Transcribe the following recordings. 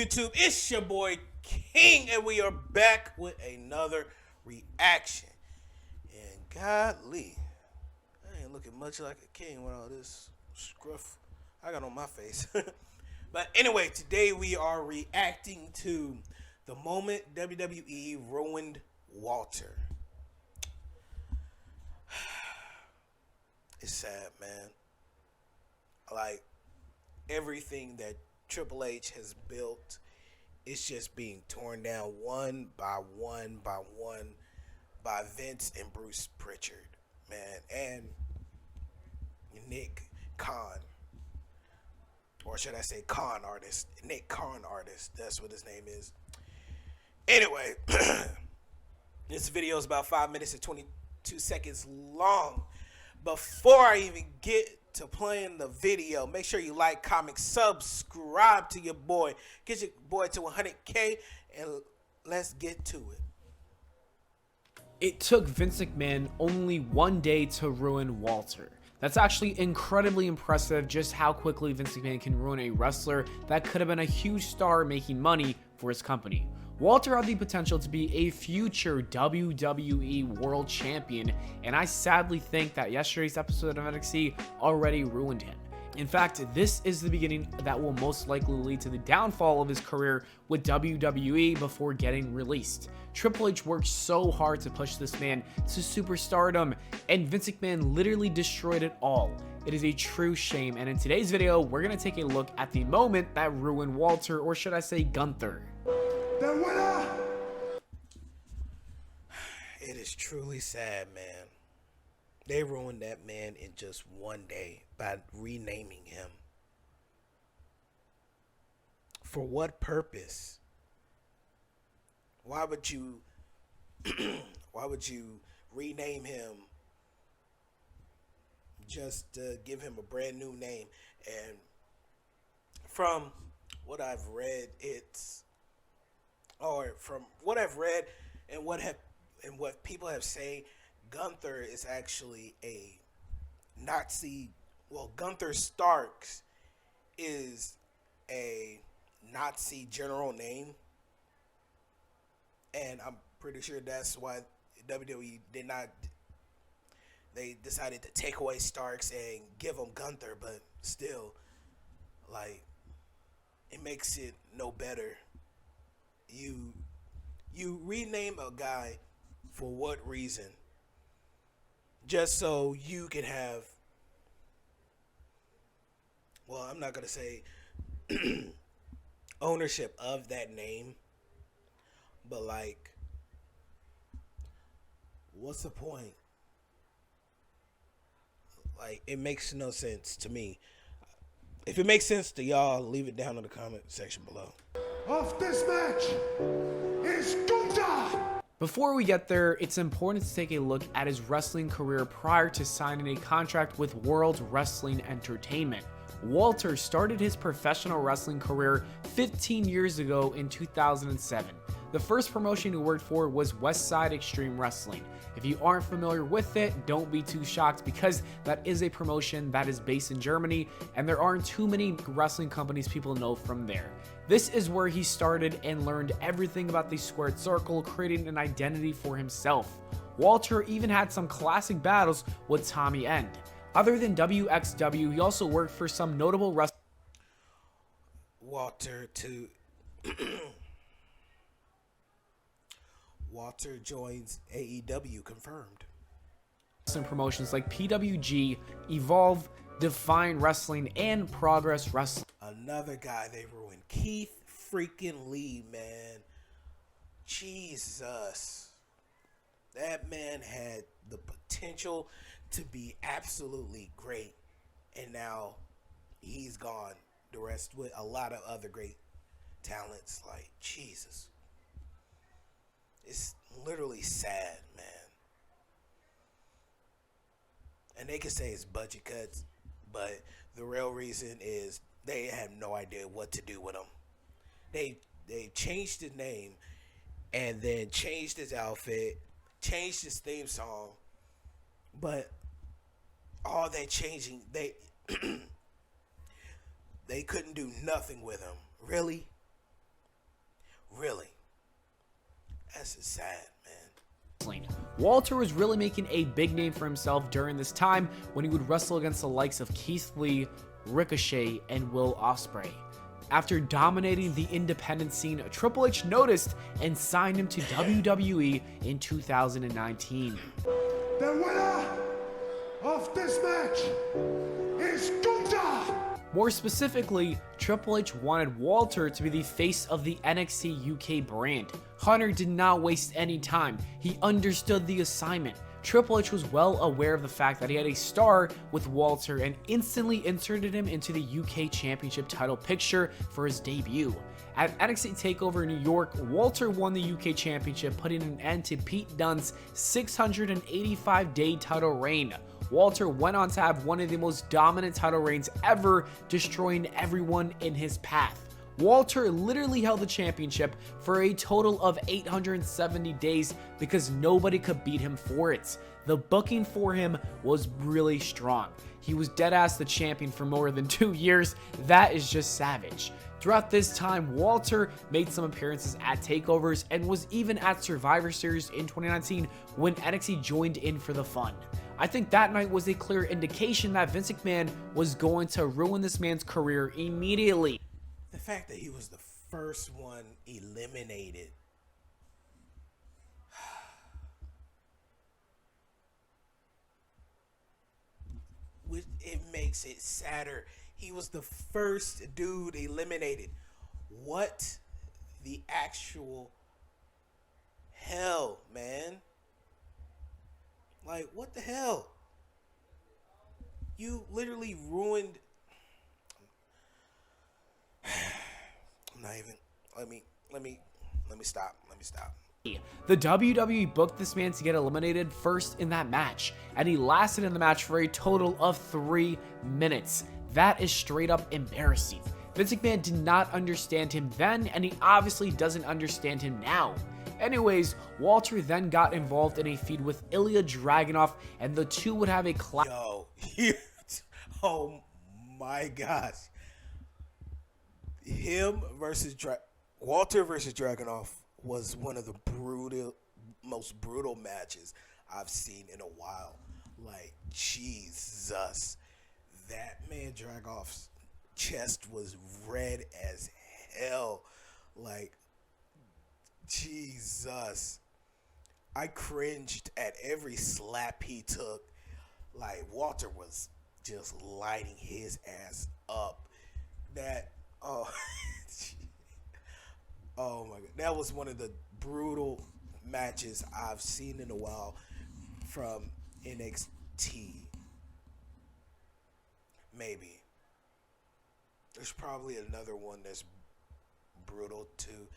YouTube? It's your boy King, and we are back with another reaction. And godly, I ain't looking much like a king with all this scruff I got on my face. But anyway, today we are reacting to the moment WWE ruined Walter. It's sad, man. Like, everything that Triple H has built is just being torn down one by one by one by Vince and Bruce Pritchard, man, and Nick Khan, or should I say con artist, Nick Khan artist, that's what his name is. Anyway, this video is about 5 minutes and 22 seconds long. Before I even get to playing the video, make sure you like, comment, subscribe to your boy. Get your boy to 100K, and let's get to it. It took Vince McMahon only one day to ruin Walter. That's actually incredibly impressive, just how quickly Vince McMahon can ruin a wrestler that could have been a huge star making money for his company. Walter had the potential to be a future WWE World Champion, and I sadly think that yesterday's episode of NXT already ruined him. In fact, this is the beginning that will most likely lead to the downfall of his career with WWE before getting released. Triple H worked so hard to push this man to superstardom, and Vince McMahon literally destroyed it all. It is a true shame, and in today's video, we're going to take a look at the moment that ruined Walter, or should I say Gunther. The winner! It is truly sad, man. They ruined that man in just one day by renaming him. For what purpose? Why would you rename him just to give him a brand new name? And from what I've read, from what I've read and what people have said, Gunther is actually a Nazi. Well, Gunther Starks is a Nazi general name, and I'm pretty sure that's why WWE they decided to take away Starks and give him Gunther. But still, like, it makes it no better. You rename a guy for what reason? Just so you can have, well, I'm not gonna say ownership of that name, but like, what's the point? Like, it makes no sense to me. If it makes sense to y'all, leave it down in the comment section below. Of this match is Gunther! Before we get there, it's important to take a look at his wrestling career prior to signing a contract with World Wrestling Entertainment. Walter started his professional wrestling career 15 years ago in 2007. The first promotion he worked for was Westside Extreme Wrestling. If you aren't familiar with it, don't be too shocked, because that is a promotion that is based in Germany, and there aren't too many wrestling companies people know from there. This is where he started and learned everything about the squared circle, creating an identity for himself. Walter even had some classic battles with Tommy End. Other than WXW, he also worked for some notable wrestlers. Walter joins AEW, confirmed. Some promotions like PWG, Evolve, Define Wrestling, and Progress Wrestling. Another guy they ruined, Keith freaking Lee, man. Jesus. That man had the potential to be absolutely great, and now he's gone. The rest with a lot of other great talents. Like, Jesus. It's literally sad, man. And they can say it's budget cuts, but the real reason is they have no idea what to do with him. They changed his name, and then changed his outfit, changed his theme song, but all that changing, they couldn't do nothing with him. Really? Really? That's just sad, man. Walter was really making a big name for himself during this time when he would wrestle against the likes of Keith Lee, Ricochet, and Will Ospreay. After dominating the independent scene, Triple H noticed and signed him to WWE in 2019. The winner of this match is Gunther. More specifically, Triple H wanted Walter to be the face of the NXT UK brand. Hunter did not waste any time. He understood the assignment. Triple H was well aware of the fact that he had a star with Walter and instantly inserted him into the UK Championship title picture for his debut. At NXT TakeOver New York, Walter won the UK Championship, putting an end to Pete Dunne's 685-day title reign. Walter went on to have one of the most dominant title reigns ever, destroying everyone in his path. Walter literally held the championship for a total of 870 days because nobody could beat him for it. The booking for him was really strong. He was deadass the champion for more than 2 years. That is just savage. Throughout this time, Walter made some appearances at takeovers and was even at Survivor Series in 2019 when NXT joined in for the fun. I think that night was a clear indication that Vince McMahon was going to ruin this man's career immediately. The fact that he was the first one eliminated. It makes it sadder. He was the first dude eliminated. What the actual hell, man? Like, what the hell? You literally ruined. I'm not even. Let me stop. The WWE booked this man to get eliminated first in that match, and he lasted in the match for a total of 3 minutes. That is straight up embarrassing. Vince McMahon did not understand him then, and he obviously doesn't understand him now. Anyways, Walter then got involved in a feud with Ilya Dragunov, and the two would have a clash. Yo, oh my gosh. Walter versus Dragunov was one of the most brutal matches I've seen in a while. Like, Jesus. That man Dragunov's chest was red as hell. Like, Jesus. I cringed at every slap he took. Like, Walter was just lighting his ass up. Oh my God. That was one of the brutal matches I've seen in a while from NXT. Maybe. There's probably another one that's brutal too.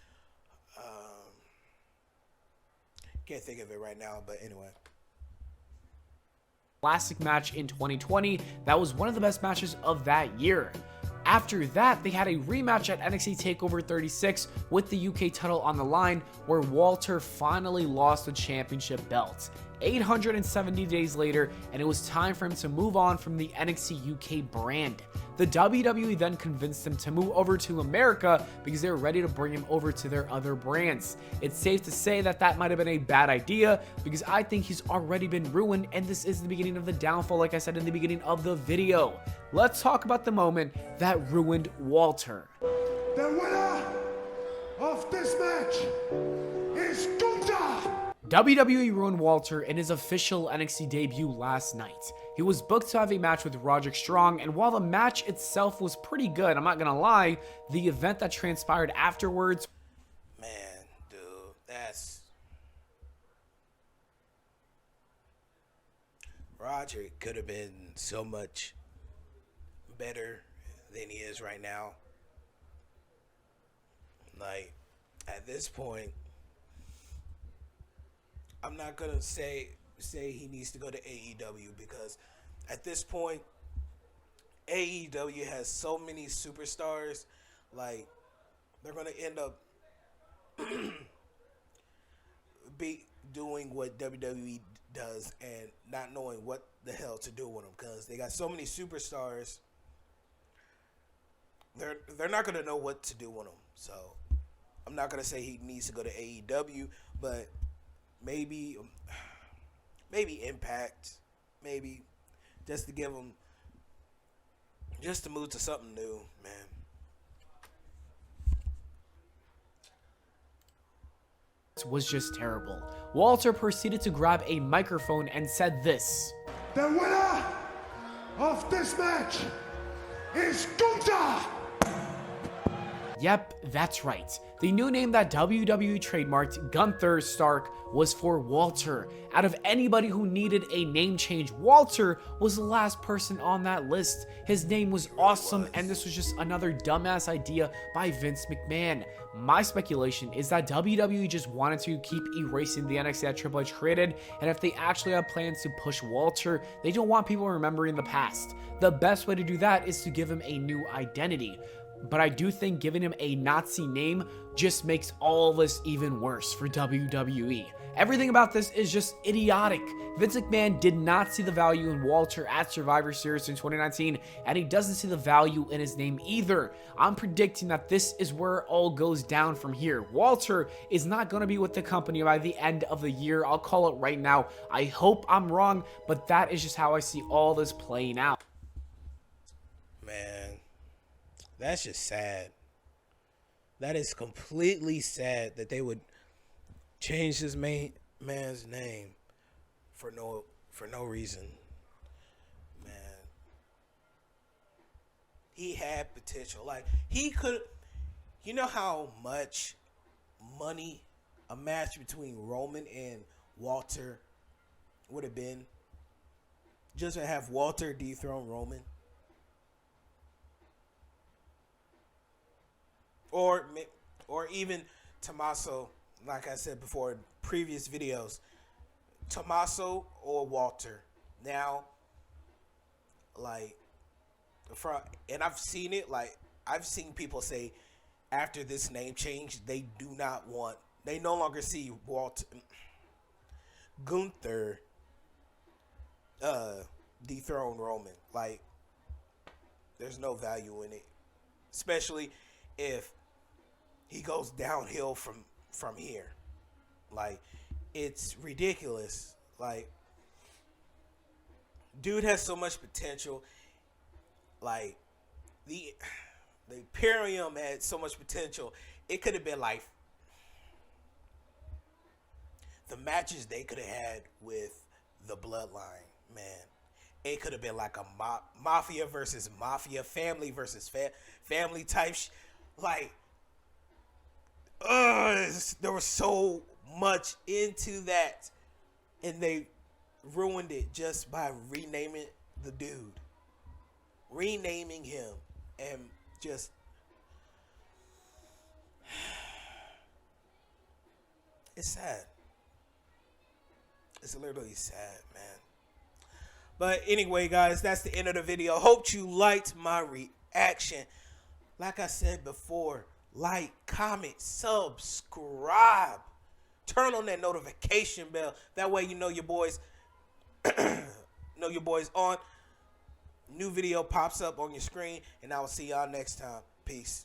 Can't think of it right now, but anyway. Classic match in 2020. That was one of the best matches of that year. After that, they had a rematch at NXT TakeOver 36 with the UK title on the line, where Walter finally lost the championship belt. 870 days later, and it was time for him to move on from the NXT UK brand. The WWE then convinced him to move over to America because they were ready to bring him over to their other brands. It's safe to say that that might have been a bad idea because I think he's already been ruined, and this is the beginning of the downfall, like I said in the beginning of the video. Let's talk about the moment that ruined Walter. The winner of this match is Gunther. WWE Ruined Walter in his official NXT debut last night. He was booked to have a match with Roderick Strong, and while the match itself was pretty good, I'm not gonna lie, the event that transpired afterwards... Man, dude, that's... Roderick could have been so much better than he is right now. Like, at this point, I'm not gonna say he needs to go to AEW because at this point, AEW has so many superstars. Like, they're gonna end up be doing what WWE does and not knowing what the hell to do with them because they got so many superstars. They're not gonna know what to do with them. So I'm not gonna say he needs to go to AEW, but maybe Impact, maybe just to give him, just to move to something new, man. Was just terrible. Walter proceeded to grab a microphone and said this. The winner of this match is Gunther! Yep, that's right. The new name that WWE trademarked, Gunther Stark, was for Walter. Out of anybody who needed a name change, Walter was the last person on that list. His name was awesome, and this was just another dumbass idea by Vince McMahon. My speculation is that WWE just wanted to keep erasing the NXT that Triple H created, and if they actually have plans to push Walter, they don't want people remembering the past. The best way to do that is to give him a new identity. But I do think giving him a Nazi name just makes all this even worse for WWE. Everything about this is just idiotic. Vince McMahon did not see the value in Walter at Survivor Series in 2019, and he doesn't see the value in his name either. I'm predicting that this is where it all goes down from here. Walter is not going to be with the company by the end of the year. I'll call it right now. I hope I'm wrong, but that is just how I see all this playing out. Man, that's just sad. That is completely sad that they would change this man's name for no reason. Man, he had potential. Like, he could, you know how much money a match between Roman and Walter would have been just to have Walter dethrone Roman? Or even Tommaso, like I said before in previous videos, Tommaso or Walter. Now, like, and I've seen it, like, I've seen people say after this name change, they no longer see Gunther dethrone Roman. Like, there's no value in it. Especially if he goes downhill from here. Like, it's ridiculous. Like, dude has so much potential. Like, the Imperium had so much potential. It could have been like the matches they could have had with the Bloodline, man. It could have been like a mafia versus mafia, family versus family type like, there was so much into that, and they ruined it just by renaming the dude, renaming him, and just it's sad. It's literally sad, man. But anyway, guys, that's the end of the video. Hope you liked my reaction. Like I said before, like, comment, subscribe. Turn on that notification bell. That way you know your boys on. New video pops up on your screen, and I will see y'all next time. Peace.